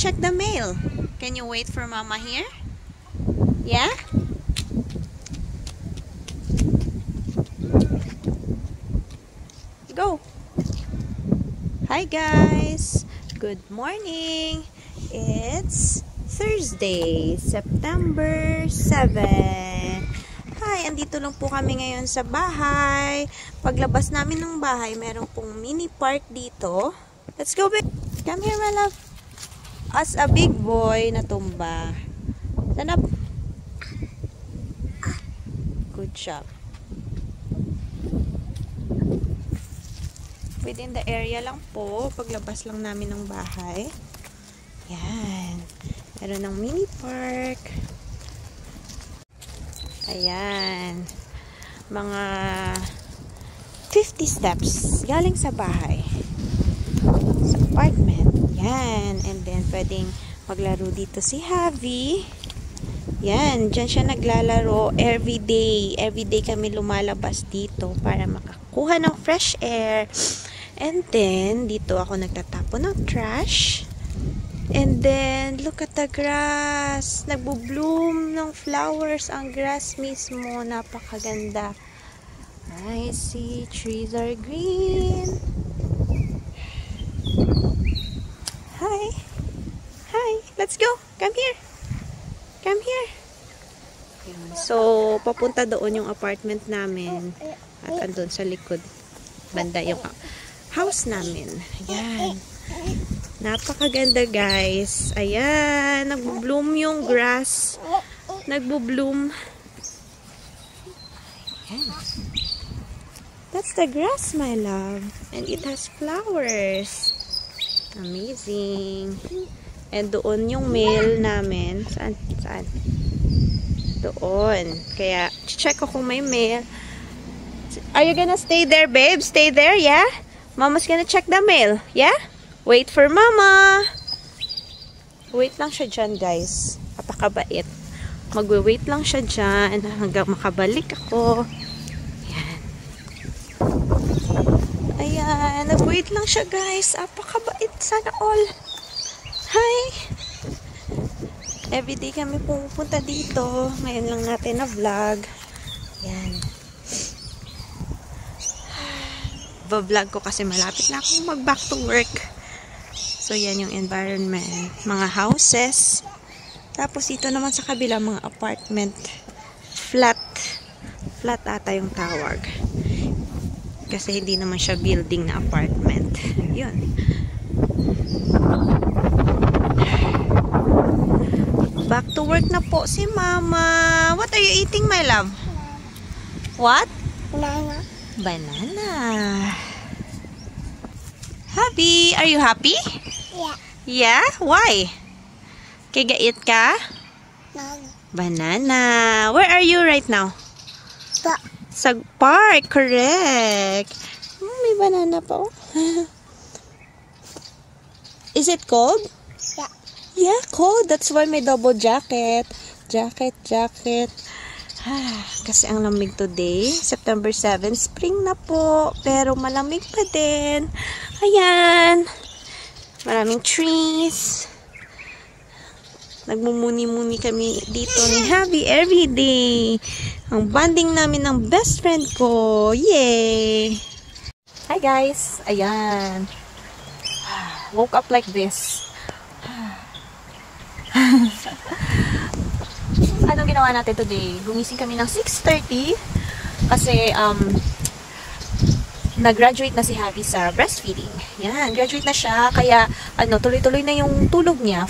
check the mail. Can you wait for Mama here? Yeah? Go! Hi guys! Good morning! It's Thursday, September 7. Hi! Andito lang po kami ngayon sa bahay. Paglabas namin ng bahay, meron pong mini park dito. Let's go, babe! Come here, my love! As a big boy, natumba. Stand up! Good job. Within the area lang po, paglabas lang namin ng bahay. Yan. Meron ng mini park. Ayan. Mga 50 steps galing sa bahay. Sa apartment. Yan. And then, pwedeng maglaro dito si Javi. Yan. Diyan siya naglalaro everyday. Everyday kami lumalabas dito para makakuha ng fresh air. And then, dito ako nagtatapon ng trash. And then, look at the grass. Nagbo-bloom ng flowers ang grass mismo. Napakaganda. I see trees are green. Hi. Hi. Let's go. Come here. Come here. So, papunta doon yung apartment namin. At andun sa likod. Banda yung house namin. Ayan. Napakaganda, guys. Ayan. Nagbo-bloom yung grass. Nagbo-bloom. Ayan. That's the grass, my love. And it has flowers. Amazing. And doon yung mail namin. Saan? Saan? Doon. Kaya, check ko kung may mail. Are you gonna stay there, babe? Stay there, yeah? Mama's gonna check the mail. Yeah? Wait for Mama. Wait lang siya dyan, guys. Napakabait. Magwe-wait lang siya dyan hanggang makabalik ako. Ayan. Ayan. Nag-wait lang siya, guys. Napakabait. Sana all. Hi. Everyday kami pupunta dito. Ngayon lang natin na vlog. Ayan. Vlog ko kasi malapit na akong mag-back to work. So, yan yung environment. Mga houses. Tapos, dito naman sa kabila, mga apartment. Flat. Flat ata yung tawag. Kasi hindi naman siya building na apartment. Yun. Back to work na po si Mama. What are you eating, my love? What? Banana. Banana. Happy? Are you happy? Yeah. Yeah? Why? Kigait ka? Banana. Banana. Where are you right now? But Sa park. Correct. May banana po. Is it cold? yeah. Yeah, cold. That's why may double jacket. Jacket. Kasi ang lamig today, September 7, spring na po, pero malamig pa din. Ayan. Maraming trees. Nagmumuni-muni kami dito ni Javi everyday. Ang bonding namin ng best friend ko. Yay! Hi guys! Ayan. Woke up like this. Anong ginawa natin today? Gumising kami ng 6:30 kasi nag-graduate na si Javi sa breastfeeding. Yan, graduate na siya. Kaya tuloy-tuloy na yung tulog niya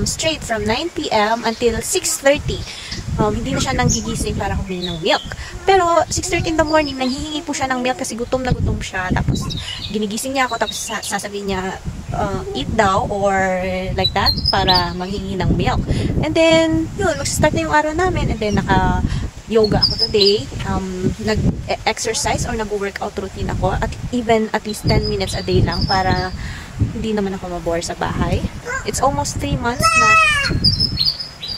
straight from 9 PM until 6:30. Hindi na siya nanggigising para humili ng milk. Pero 6:30 in the morning, nanghihingi po siya ng milk kasi gutom na gutom siya. Tapos ginigising niya ako, tapos sasabihin niya, eat daw or like that para maghingi ng milk. And then, yun, mag-start na yung araw namin. And then, naka-yoga ako today. Nag-exercise or nag-workout routine ako. At least 10 minutes a day lang para hindi naman ako mabore sa bahay. It's almost 3 months na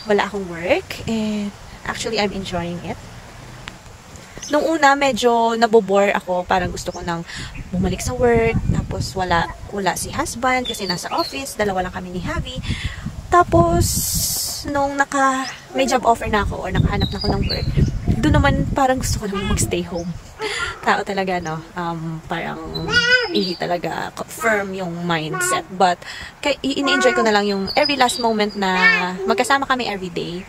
wala akong work. And actually, I'm enjoying it. Nung una, medyo nabobore ako. Parang gusto ko nang bumalik sa work. Tapos wala si husband kasi nasa office. Dalawa lang kami ni Javi. Tapos, nung may job offer na ako or nakahanap na ako ng work, doon naman parang gusto ko naman magstay home. Tao talaga, no? Parang hindi talaga firm yung mindset. But, ini-enjoy ko na lang yung every last moment na magkasama kami everyday.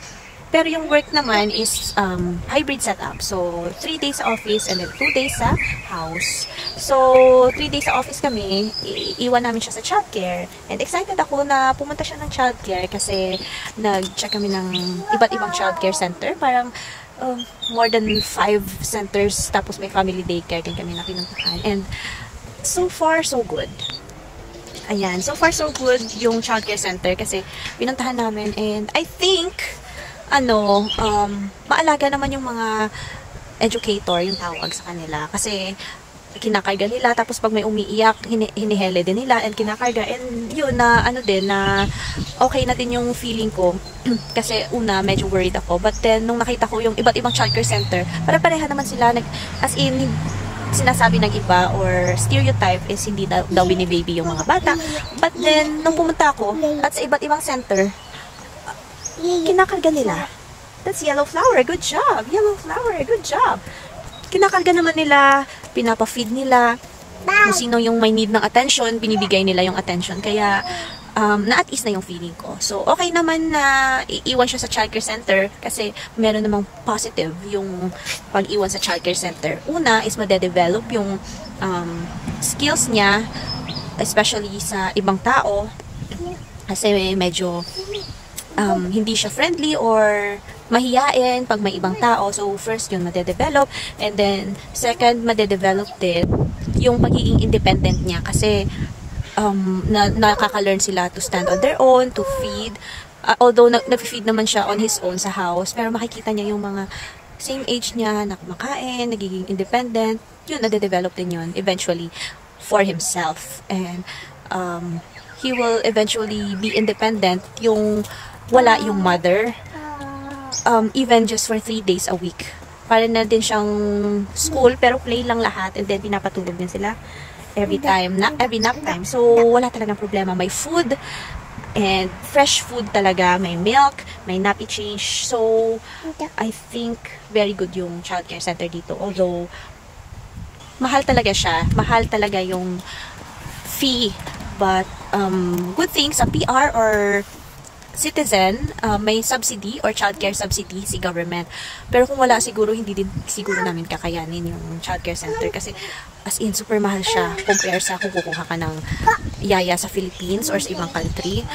Pero yung work naman is hybrid setup. So, 3 days sa office and then 2 days sa house. So, 3 days sa office kami, iwan namin siya sa childcare. And excited ako na pumunta siya ng childcare kasi nag-check kami ng iba't ibang childcare center. Parang more than 5 centers, tapos may family daycare din kami na pinuntahan. And so far, so good. Ayan, so far so good yung childcare center kasi pinuntahan namin and I think maalaga naman yung mga educator yung tawag sa kanila kasi kinakarga nila tapos pag may umiiyak hinihele din nila and kinakarga and yun na na okay na din yung feeling ko kasi una medyo worried ako but then nung nakita ko yung iba't ibang childcare center pare-pareha naman sila as in sinasabi ng iba or stereotype is hindi daw bini-baby yung mga bata but then nung pumunta ako at sa iba't ibang center kinakarga nila. That's yellow flower. Good job. Yellow flower. Good job. Kinakarga naman nila, pinapa-feed nila. Kung sino yung may need ng attention, binibigay nila yung attention. Kaya, na-at ease na yung feeling ko. So, okay naman na iiwan siya sa childcare center kasi meron namang positive yung pag-iwan sa childcare center. Una is madedevelop yung skills niya, especially sa ibang tao. Kasi medyo hindi siya friendly or mahiyain pag may ibang tao. So, first yun, madedevelop. And then, second, madedevelop din yung pagiging independent niya. Kasi, nakaka-learn sila to stand on their own, to feed. Although, nag-feed naman siya on his own sa house. Pero makikita niya yung mga same age niya, na kumakain, nagiging independent. Yun, nadedevelop din yun eventually for himself. And, he will eventually be independent yung wala yung mother, even just for 3 days a week. Para na din siyang school, pero play lang lahat, and then pinapatulog din sila every nap time. So, wala talagang problema. May food, and fresh food talaga. May milk, may nappy change. So, I think very good yung childcare center dito. Although, mahal talaga siya. Mahal talaga yung fee. But, good thing sa PR or citizen, may subsidy or childcare subsidy si government. Pero kung wala siguro, hindi din siguro namin kakayanin yung childcare center kasi as in, super mahal siya compare sa kung kukuha ka ng yaya sa Philippines or sa ibang country.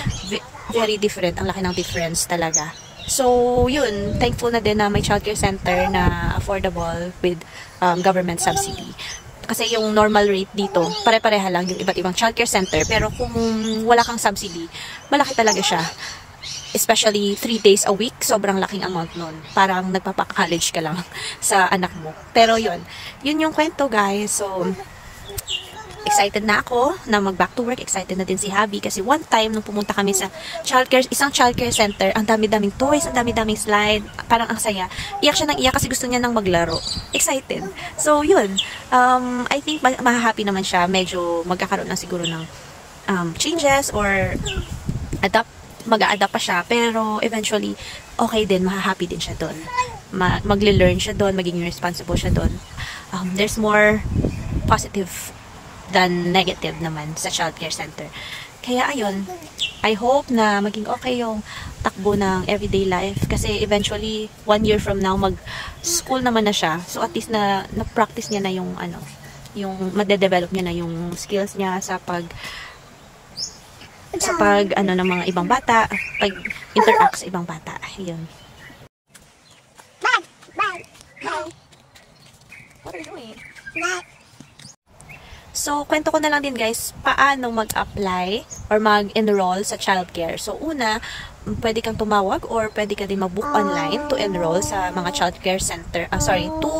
Very different. Ang laki ng difference talaga. So, yun. Thankful na din na may childcare center na affordable with government subsidy. Kasi yung normal rate dito, pare-pareha lang yung iba't ibang childcare center. Pero kung wala kang subsidy, malaki talaga siya. Especially 3 days a week, sobrang laking amount nun. Parang nagpapaka-college ka lang sa anak mo. Pero yun yung kwento guys. So, excited na ako na mag-back to work. Excited na din si Habi kasi one time nung pumunta kami sa isang childcare center, ang dami-daming toys, ang dami-daming slide, parang ang saya. Iyak siya ng iyak kasi gusto niya nang maglaro. Excited. So, yun. I think mahahappy naman siya. Medyo magkakaroon na siguro ng changes or mag-a-adapt pa siya, pero eventually, okay din, mahahappy din siya doon. Magle-learn siya doon, magiging responsible siya doon. There's more positive than negative naman sa childcare center. Kaya ayun, I hope na maging okay yung takbo ng everyday life kasi eventually, 1 year from now, mag-school naman na siya. So at least na-practice niya na yung yung madedevelop niya na yung skills niya sa ng mga ibang bata, pag interact sa ibang bata. Ayun. What are you doing? So, kwento ko na lang din guys, paano mag-apply or mag-enroll sa childcare. So, una, pwede kang tumawag or pwede ka din mag-book online to enroll sa mga childcare center. To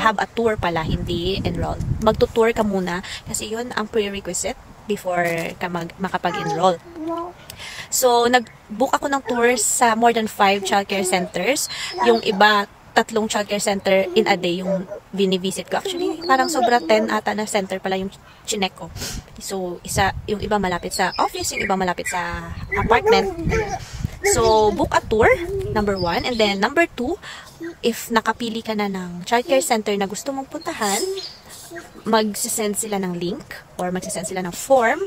have a tour pala, hindi enroll. Magtutour ka muna kasi yun ang prerequisite before ka makapag-enroll. So, nag-book ako ng tours sa more than 5 childcare centers. Yung iba, 3 childcare center in a day yung bini-visit ko. Actually, parang sobra 10 ata na center pala yung chinek ko. So, yung iba malapit sa office, yung iba malapit sa apartment. So, book a tour, number 1. And then, number 2, if nakapili ka na ng childcare center na gusto mong puntahan, magsisend sila ng link or magsisend sila ng form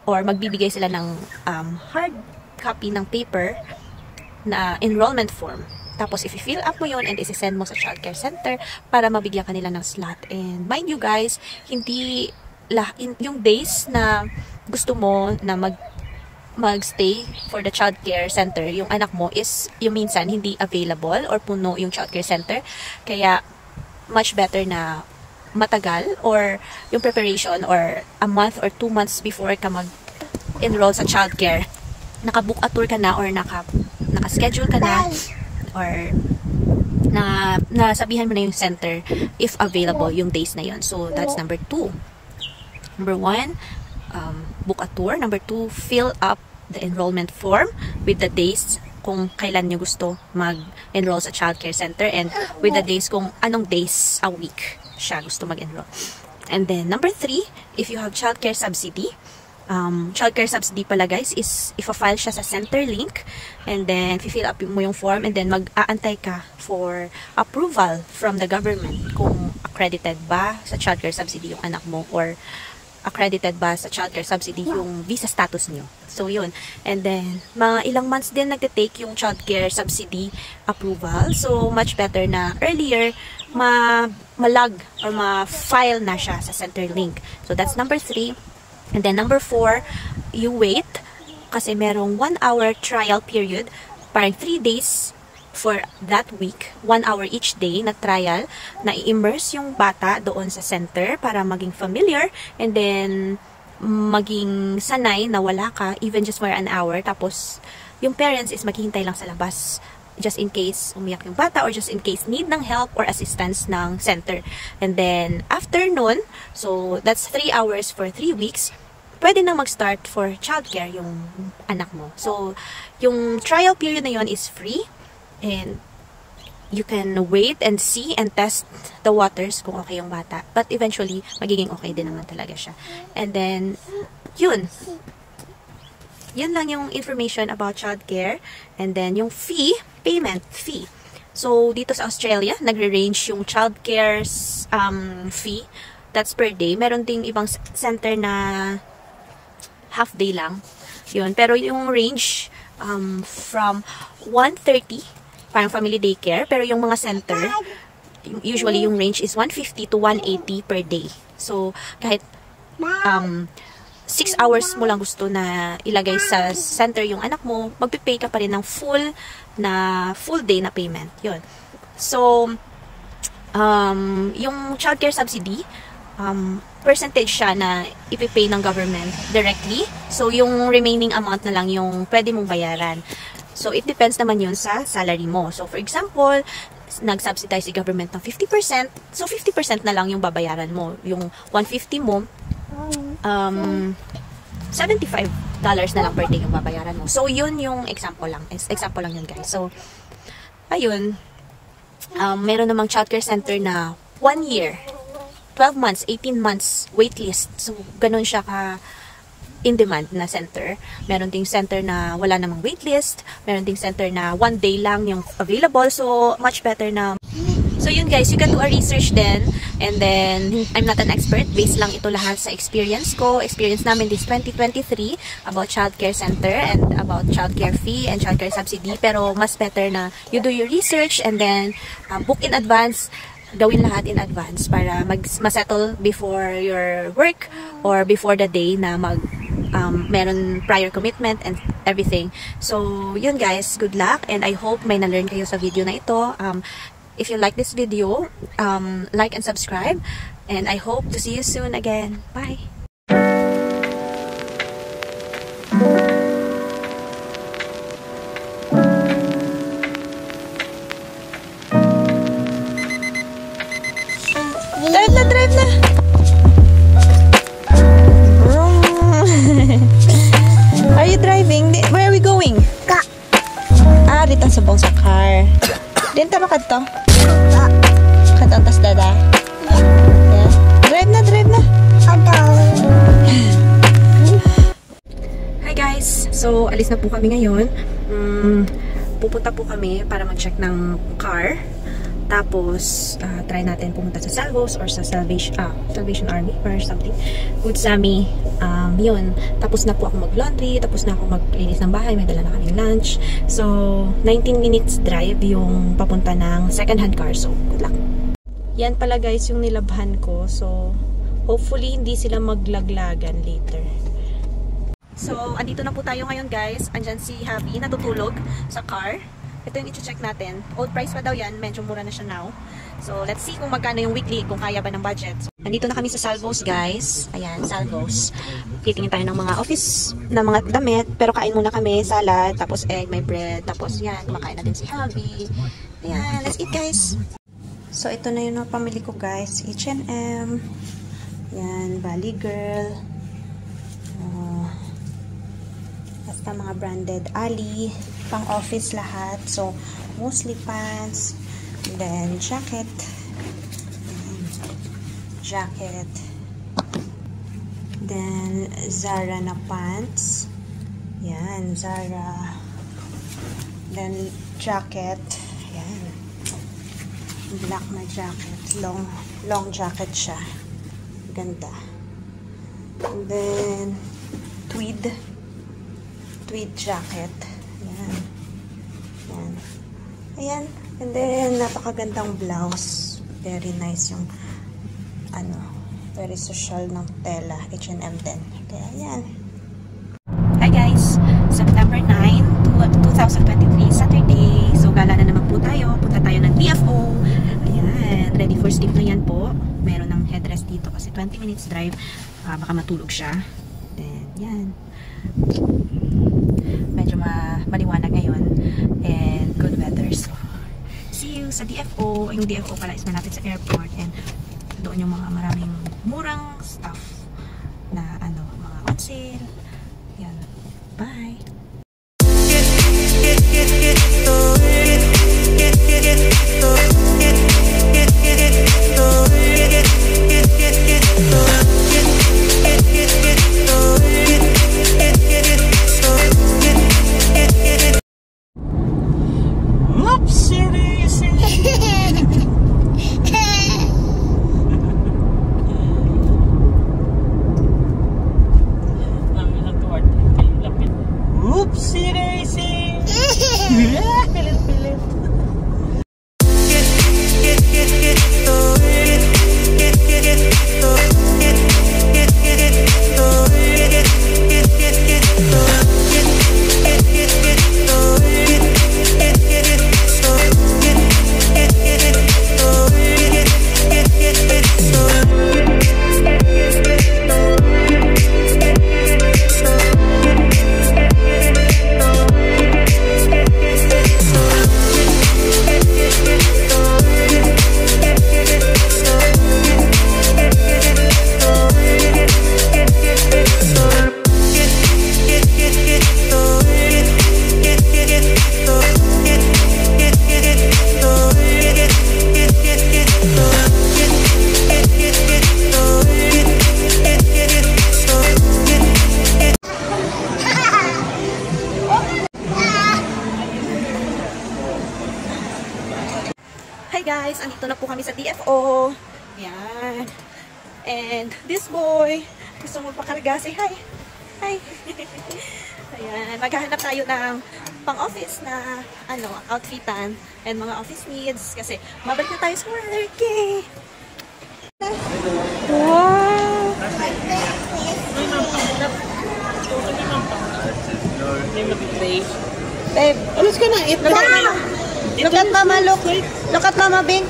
or magbibigay sila ng hard copy ng paper na enrollment form. Tapos, if i-fill up mo yun and isi-send mo sa childcare center para mabigyan kanila ng slot. And mind you guys, hindi yung days na gusto mo na magstay for the childcare center, yung anak mo is yung minsan hindi available or puno yung childcare center. Kaya, much better na matagal or yung preparation or a month or 2 months before ka mag-enroll sa childcare. Naka-book a tour ka na or naka-schedule ka na or nasabihan mo na yung center if available yung days na yun. So, that's number 2. Number 1, book a tour. Number 2, fill up the enrollment form with the days kung kailan nyo gusto mag-enroll sa childcare center and with the days kung anong days a week siya gusto mag-enroll. And then, number 3, if you have childcare subsidy, childcare subsidy pala guys is if-file siya sa center link and then fill up mo yung form and then mag-aantay ka for approval from the government kung accredited ba sa childcare subsidy yung anak mo or accredited ba sa childcare subsidy yung visa status nyo. So yun. And then mga ilang months din nagte-take yung childcare subsidy approval. So much better na earlier ma-log or ma-file na siya sa center link. So that's number 3. And then number 4, you wait kasi merong 1 hour trial period, parang 3 days for that week, 1 hour each day na trial, na i-immerse yung bata doon sa center para maging familiar and then maging sanay na wala ka even just for an hour. Tapos yung parents is maghihintay lang sa labas just in case umiyak yung bata or just in case need ng help or assistance ng center. And then, after nun, so that's 3 hours for 3 weeks, pwede nang mag-start for childcare yung anak mo. So, yung trial period na yun is free and you can wait and see and test the waters kung okay yung bata. But eventually, magiging okay din naman talaga siya. And then, yun lang yung information about childcare. And then, yung payment fee. So, dito sa Australia, nagre-range yung childcare fee. That's per day. Meron ding ibang center na half day lang. Yun. Pero yung range from 130, parang family daycare. Pero yung mga center, usually yung range is 150 to 180 per day. So, kahit 6 hours mo lang gusto na ilagay sa center yung anak mo, magpipay ka pa rin ng full day na payment. Yun. So, yung childcare subsidy, percentage siya na ipipay ng government directly. So, yung remaining amount na lang yung pwede mong bayaran. So, it depends naman yun sa salary mo. So, for example, nag-subsidize si government ng 50%. So, 50% na lang yung babayaran mo. Yung 150 mo, $75 na lang per day yung babayaran mo. So, yun yung example lang. Example lang yun, guys. So, ayun. Meron namang childcare center na 1 year, 12 months, 18 months waitlist. So, ganun siya ka in-demand na center. Meron ding center na wala namang waitlist. Meron ding center na 1 day lang yung available. So, much better na. So, yun guys, you can do a research then. And then, I'm not an expert. Based lang ito lahat sa experience ko. Experience namin this 2023 about childcare center and about childcare fee and childcare subsidy. Pero, mas better na you do your research and then book in advance. Gawin lahat in advance para ma-settle before your work or before the day na meron prior commitment and everything. So, yun guys, good luck and I hope may na-learn kayo sa video na ito. If you like this video, like and subscribe and I hope to see you soon again. Bye! Drive na! Are you driving? Where are we going? Dito sa bong sa car. Dito makad to? Katantas dada. So, alis na po kami ngayon. Pupunta po kami para mag-check ng car. Tapos, try natin pumunta sa Salvos or sa Salvation Army or something. Good Sammy. Yun. Tapos na po ako mag-laundry. Tapos na ako maglinis ng bahay. May dala na kaming lunch. So, 19 minutes drive yung papunta ng second-hand car. So, good luck. Yan pala guys yung nilabhan ko. So, hopefully hindi sila maglaglagan later. So, andito na po tayo ngayon guys. Andyan si Javi natutulog sa car. Ito yung i-check natin. Old price pa daw yan. Medyo mura na siya now. So, let's see kung magkano yung weekly. Kung kaya ba ng budget. So, andito na kami sa Salvos guys. Ayan, Salvos. Titingin tayo ng mga office na mga damit. Pero kain muna kami. Salad, tapos egg, may bread. Tapos yan, kumakain natin si Javi. Ayan, let's eat guys. So, ito na yung pamili ko guys. H&M. Yan, Valley Girl. Basta mga branded. Ali. Pang office lahat. So, mostly pants. Then, jacket. Jacket. Then, Zara na pants. Yan, Zara. Then, jacket. Yan. Black na jacket. Long jacket siya. Ganda. And then, tweed jacket. Ayan. Ayan. Ayan. And then, napakagandang blouse. Very nice yung, very social ng tela. H&M din. Kaya, ayan. Hi guys! September 9, 2023, Saturday. So, gala na naman po tayo. Punta tayo ng DFO. Ayan. Ready for sleep na yan po. Meron ng headrest dito kasi 20 minutes drive. Baka matulog siya. Then, yan. Medyo maliwanag ngayon and good weather. So, see you sa DFO. Yung DFO pala is malapit sa airport and doon yung mga maraming murang stuff na mga on sale. Yan. Bye! Hi guys! Andito na po kami sa DFO. Yan. And this boy, gusto mo pakarga. Say hi! Hi! Ayan. Maghahanap tayo ng pang-office na outfitan and mga office needs kasi mabalik na tayo sa work. Yay! Wow! Babe, what's gonna eat? Look at Mama, look at Mama Bink.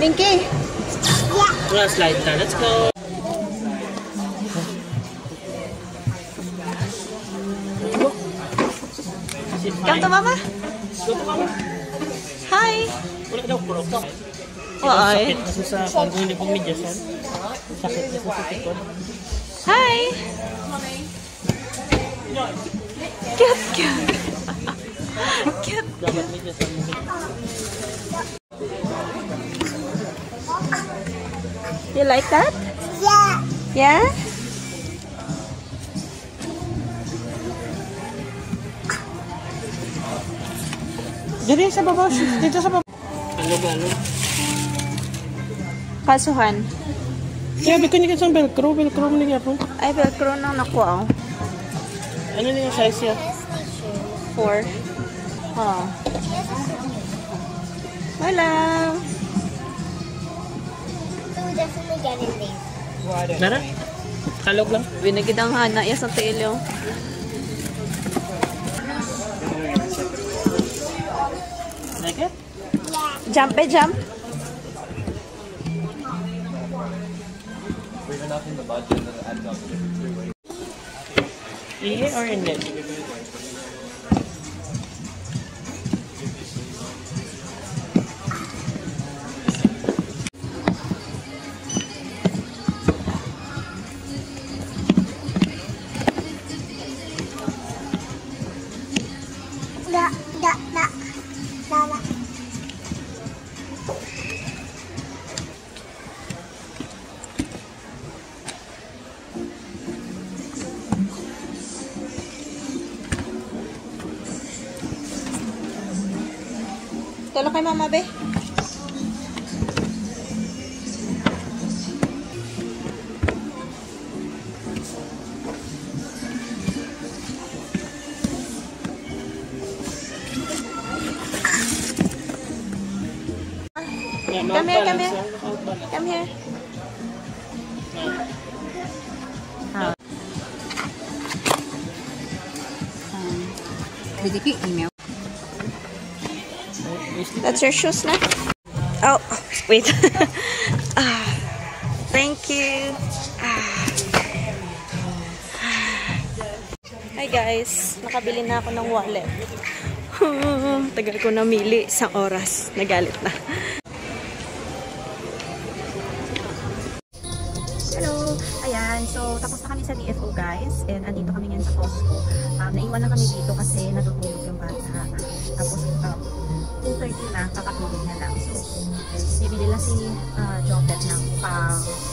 Binky. Yeah. Let's slide down. Let's go. Come to Mama. Go to Mama. Hi. Wala daw puro ka. Why? Sakit kasi sa pag hindi pumidyasan. Sakit kasi sa tikod. Hi. Cute, cute. Cute. Dapat midyasan mo. You like that? Yeah. Yeah? Dali sa baba. Dito sa baba. Alog-alog. Kasuhan. Kaya bikin niya isang velcro. Velcro mo niya po. Ay, velcro nang nakuha. Ano niya size niya? 4. Oh. Wala. So definitely getting these. Nara? Kalog lang. Binagidang hana. Yes, ang tail yung. Like it? Jump, jump. Iye or hindi? Mama. Tulong kay Mama, be. Yeah, Come here, come here. Come here. Pwede ko email. That's your shoes na? Oh, wait. Thank you. Hi guys, nakabili na ako ng wallet. Tagal ko namili, isang oras. Nagalit na. Hello! Ayan, so tapos na kami sa DFO guys. And andito kami ngayon sa Costco. Naiwan na kami dito kasi natutulog yung bata. Tapos 2:30 na, kakatulog na lang. So, bibili lang si Jobet ng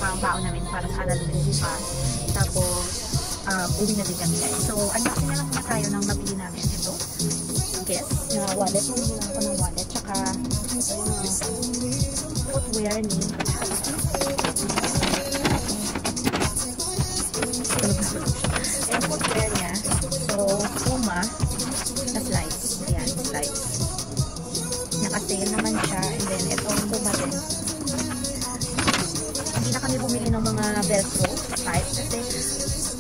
pang-baon namin para sa aral ng bukas. Tapos, uwi na din kami guys. So, unboxing na lang muna tayo ng nabili namin. Ito, guess, na wallet. Bumili lang ako ng wallet. Tsaka, footwear ni yung footwear niya. So, Puma na slides. Ayan, slides. Naka-sale naman siya. And then, itong Puma din. Hindi na kami bumili ng mga Velcro type kasi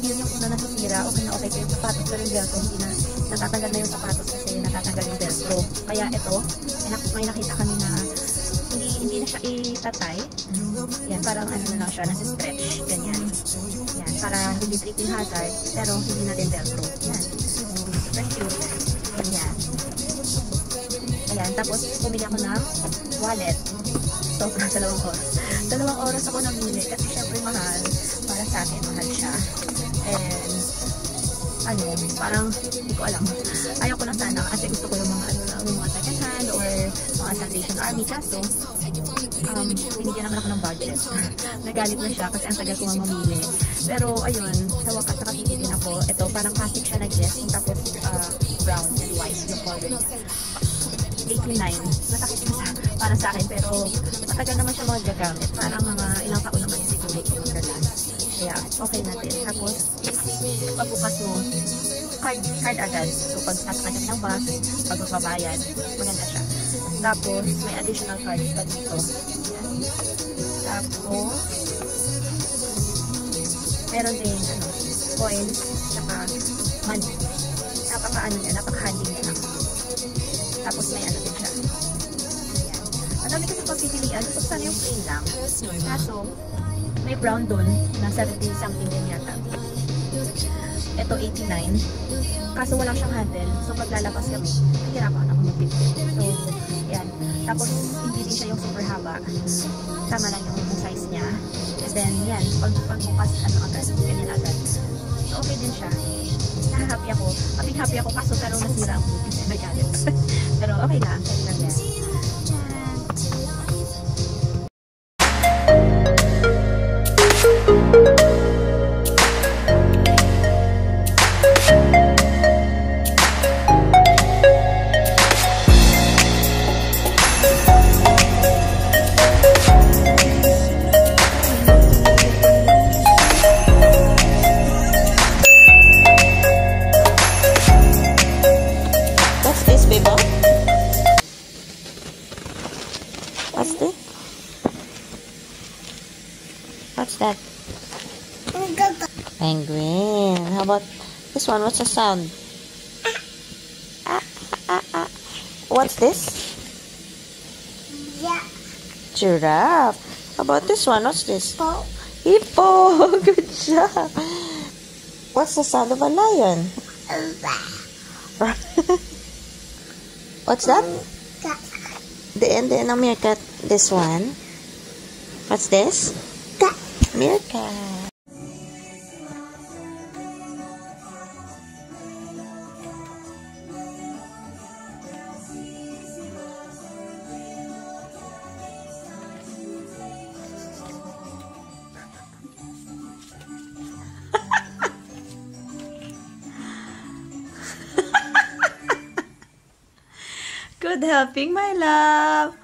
yun yung una nasisira. Okay na okay yung sapatos pero yung Velcro hindi na natatanggal na yung sapatos kasi natatanggal yung Velcro. Kaya ito, may nakita kami na hindi na siya itatay. Yan, parang ano na lang siya, nasa-stretch. Ganyan. Yan, para hindi tripping hazard pero hindi na din Velcro. Yan. Super cute. Yan. Ayan, tapos bumili ako ng wallet. So, 2 oras. 2 oras ako namili kasi syempre mahal. Para sa akin, mahal siya. And, parang, hindi ko alam. Ayaw ko na sana kasi gusto ko yung mga, yung mga second hand or mga Salvation Army. Kaso, binigyan naman ako ng budget. Nagalit na siya kasi ang tagal ko nga mamili. Pero, ayun, sa wakas nakatitigin ako. Ito, parang classic siya na dress. Tapos, brown and white yung color niya. 89. Matakit na para sa akin pero matagal naman siya magagamit. Parang mga ilang taon naman siguro ito magagamit. Kaya okay natin. Tapos pagbukas mo, card agad. So pag sasakay ng bus, pag magbabayad, maganda siya. Tapos may additional cards pa dito. Tapos meron din coins saka money. Napaka-handy niya. Tapos may ano din siya. Ayan. Ang dami kasi pagpipilian. Gusto ko sana yung plain lang. Kaso, may brown doon na 70 something din yata. Ito 89. Kaso wala siyang handle. So paglalabas kami, nahirapan ako mag-pipil. So, yan. Tapos, hindi din siya yung super haba. Tama lang yung size niya. And then, yan. Pagbukas, agad. Ganyan agad. So, okay din siya. Happy ako. Happy ako kaso pero nasira ang butis. Nagalit. Pero okay lang. Okay lang yan. What's that? Penguin. How about this one? What's the sound? Ah, ah, ah. What's this? Yeah. Giraffe. How about this one? What's this? Hippo. Hippo. Good job. What's the sound of a lion? What's that? Cat. The meerkat. This one. What's this? Cat. Meerkat. Good helping, my love.